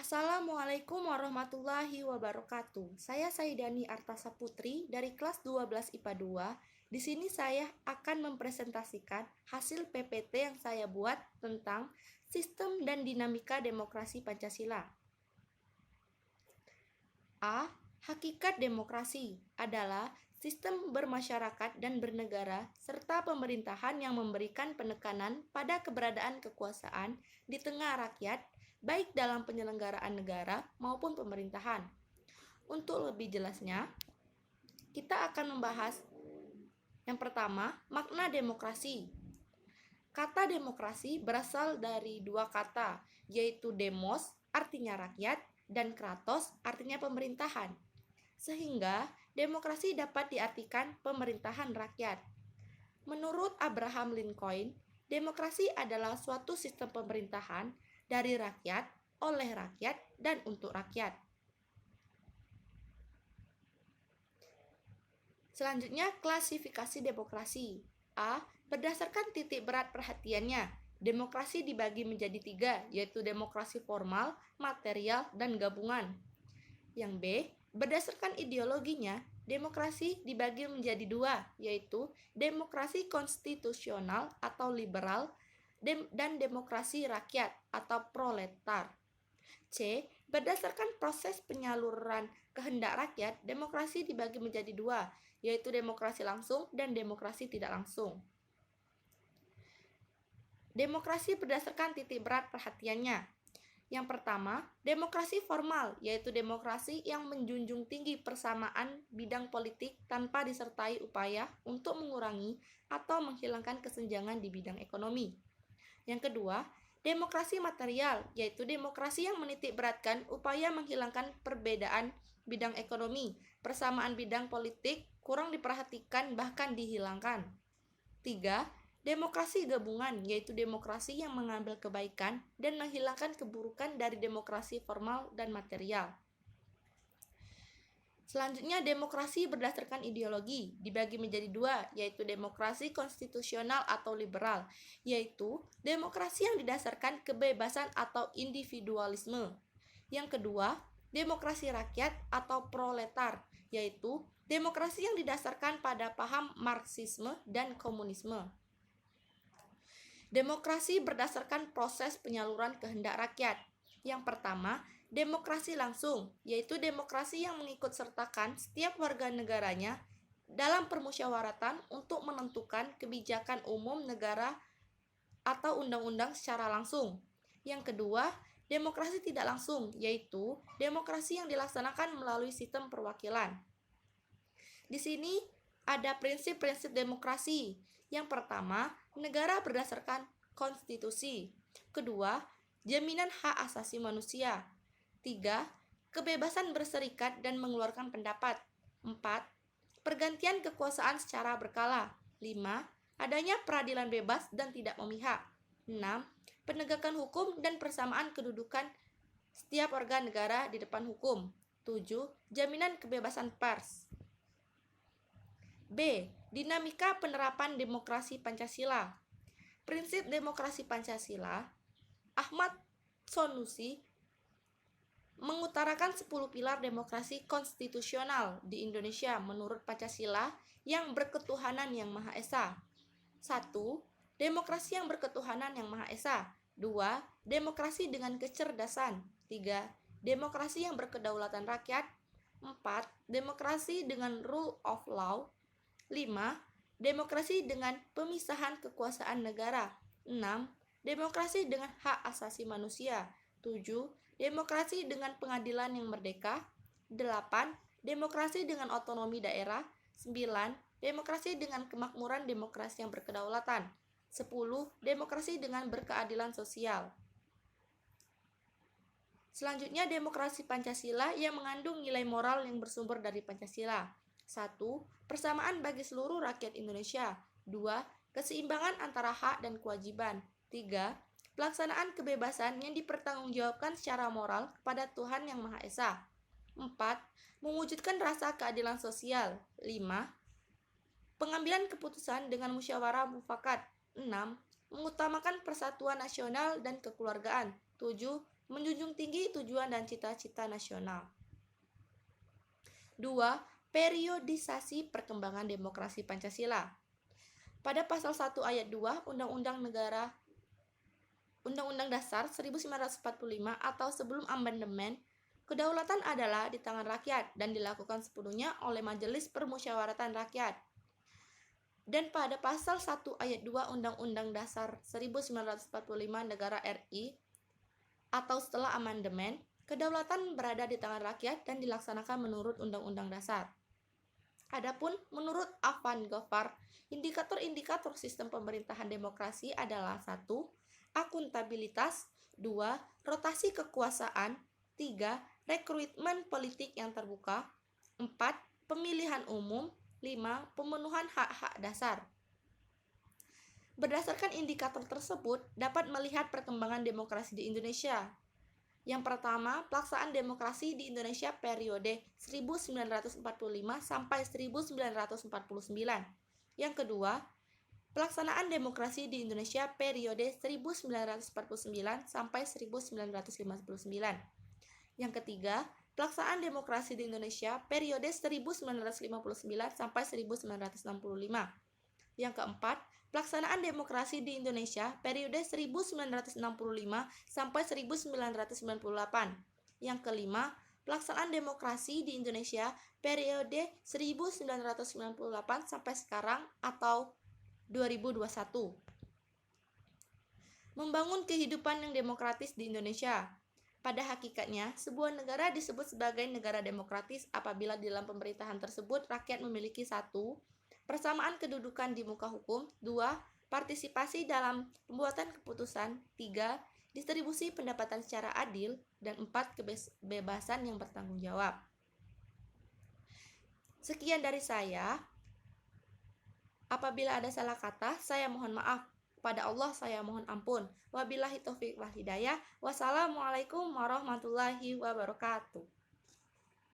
Assalamualaikum warahmatullahi wabarakatuh. Saya Saidani Artasa Putri dari kelas 12 IPA 2. Di sini saya akan mempresentasikan hasil PPT yang saya buat tentang sistem dan dinamika demokrasi Pancasila. A. Hakikat demokrasi adalah sistem bermasyarakat dan bernegara serta pemerintahan yang memberikan penekanan pada keberadaan kekuasaan di tengah rakyat, baik dalam penyelenggaraan negara maupun pemerintahan. Untuk lebih jelasnya, kita akan membahas yang pertama, makna demokrasi. Kata demokrasi berasal dari dua kata, yaitu demos, artinya rakyat, dan kratos, artinya pemerintahan. Sehingga, demokrasi dapat diartikan pemerintahan rakyat. Menurut Abraham Lincoln, demokrasi adalah suatu sistem pemerintahan dari rakyat, oleh rakyat, dan untuk rakyat. Selanjutnya, klasifikasi demokrasi. A. Berdasarkan titik berat perhatiannya, demokrasi dibagi menjadi 3, yaitu demokrasi formal, material, dan gabungan. Yang B. Berdasarkan ideologinya, demokrasi dibagi menjadi 2, yaitu demokrasi konstitusional atau liberal dan demokrasi rakyat atau proletar. C. Berdasarkan proses penyaluran kehendak rakyat, demokrasi dibagi menjadi 2, yaitu demokrasi langsung dan demokrasi tidak langsung. Demokrasi berdasarkan titik berat perhatiannya. Yang pertama, demokrasi formal, yaitu demokrasi yang menjunjung tinggi persamaan bidang politik tanpa disertai upaya untuk mengurangi atau menghilangkan kesenjangan di bidang ekonomi. Yang kedua, demokrasi material, yaitu demokrasi yang menitik beratkan upaya menghilangkan perbedaan bidang ekonomi, persamaan bidang politik kurang diperhatikan bahkan dihilangkan. 3. Demokrasi gabungan, yaitu demokrasi yang mengambil kebaikan dan menghilangkan keburukan dari demokrasi formal dan material. Selanjutnya, demokrasi berdasarkan ideologi dibagi menjadi 2, yaitu demokrasi konstitusional atau liberal, yaitu demokrasi yang didasarkan kebebasan atau individualisme. Yang kedua, demokrasi rakyat atau proletar, yaitu demokrasi yang didasarkan pada paham Marxisme dan komunisme. Demokrasi berdasarkan proses penyaluran kehendak rakyat. Yang pertama, demokrasi langsung, yaitu demokrasi yang mengikutsertakan setiap warga negaranya dalam permusyawaratan untuk menentukan kebijakan umum negara atau undang-undang secara langsung. Yang kedua, demokrasi tidak langsung, yaitu demokrasi yang dilaksanakan melalui sistem perwakilan. Di sini ada prinsip-prinsip demokrasi. Yang pertama, negara berdasarkan konstitusi. Kedua, jaminan hak asasi manusia. 3. Kebebasan berserikat dan mengeluarkan pendapat. 4. Pergantian kekuasaan secara berkala. 5. Adanya peradilan bebas dan tidak memihak. 6. Penegakan hukum dan persamaan kedudukan setiap warga negara di depan hukum. 7. Jaminan kebebasan pers. B. Dinamika penerapan demokrasi Pancasila. Prinsip demokrasi Pancasila, Ahmad Sanusi mengutarakan 10 pilar demokrasi konstitusional di Indonesia menurut Pancasila yang berketuhanan yang Maha Esa. 1. Demokrasi yang berketuhanan yang Maha Esa. 2. Demokrasi dengan kecerdasan. 3. Demokrasi yang berkedaulatan rakyat. 4. Demokrasi dengan rule of law. 5. Demokrasi dengan pemisahan kekuasaan negara. 6. Demokrasi dengan hak asasi manusia. 7. Demokrasi dengan pengadilan yang merdeka. 8. Demokrasi dengan otonomi daerah. 9. Demokrasi dengan kemakmuran demokrasi yang berkedaulatan. 10. Demokrasi dengan berkeadilan sosial. Selanjutnya, demokrasi Pancasila yang mengandung nilai moral yang bersumber dari Pancasila. 1. Persamaan bagi seluruh rakyat Indonesia. 2. Keseimbangan antara hak dan kewajiban. 3. Pelaksanaan kebebasan yang dipertanggungjawabkan secara moral kepada Tuhan Yang Maha Esa. 4. Mewujudkan rasa keadilan sosial. 5. Pengambilan keputusan dengan musyawarah mufakat. 6. Mengutamakan persatuan nasional dan kekeluargaan. 7. menjunjung tinggi tujuan dan cita-cita nasional. 2. Periodisasi perkembangan demokrasi Pancasila. Pada pasal 1 ayat 2 Undang-Undang Dasar 1945 atau sebelum amandemen, kedaulatan adalah di tangan rakyat dan dilakukan sepenuhnya oleh Majelis Permusyawaratan Rakyat. Dan pada pasal 1 ayat 2 Undang-Undang Dasar 1945 Negara RI atau setelah amandemen, kedaulatan berada di tangan rakyat dan dilaksanakan menurut Undang-Undang Dasar. Adapun menurut Afan Ghaffar, indikator-indikator sistem pemerintahan demokrasi adalah 1. Akuntabilitas, 2. Rotasi kekuasaan, 3. Rekrutmen politik yang terbuka, 4. Pemilihan umum, 5. Pemenuhan hak-hak dasar. Berdasarkan indikator tersebut, dapat melihat perkembangan demokrasi di Indonesia. Yang pertama, pelaksanaan demokrasi di Indonesia periode 1945 sampai 1949. Yang kedua, pelaksanaan demokrasi di Indonesia periode 1949 sampai 1959. Yang ketiga, pelaksanaan demokrasi di Indonesia periode 1959 sampai 1965. Yang keempat, pelaksanaan demokrasi di Indonesia periode 1965 sampai 1998. Yang kelima, pelaksanaan demokrasi di Indonesia periode 1998 sampai sekarang atau 2021. Membangun kehidupan yang demokratis di Indonesia. Pada hakikatnya, sebuah negara disebut sebagai negara demokratis apabila di dalam pemerintahan tersebut rakyat memiliki 1. Persamaan kedudukan di muka hukum, 2. Partisipasi dalam pembuatan keputusan, 3. Distribusi pendapatan secara adil, dan 4. Kebebasan yang bertanggung jawab. Sekian dari saya. Apabila ada salah kata, saya mohon maaf. Kepada Allah saya mohon ampun. Wabillahi taufiq wal hidayah. Wassalamualaikum warahmatullahi wabarakatuh.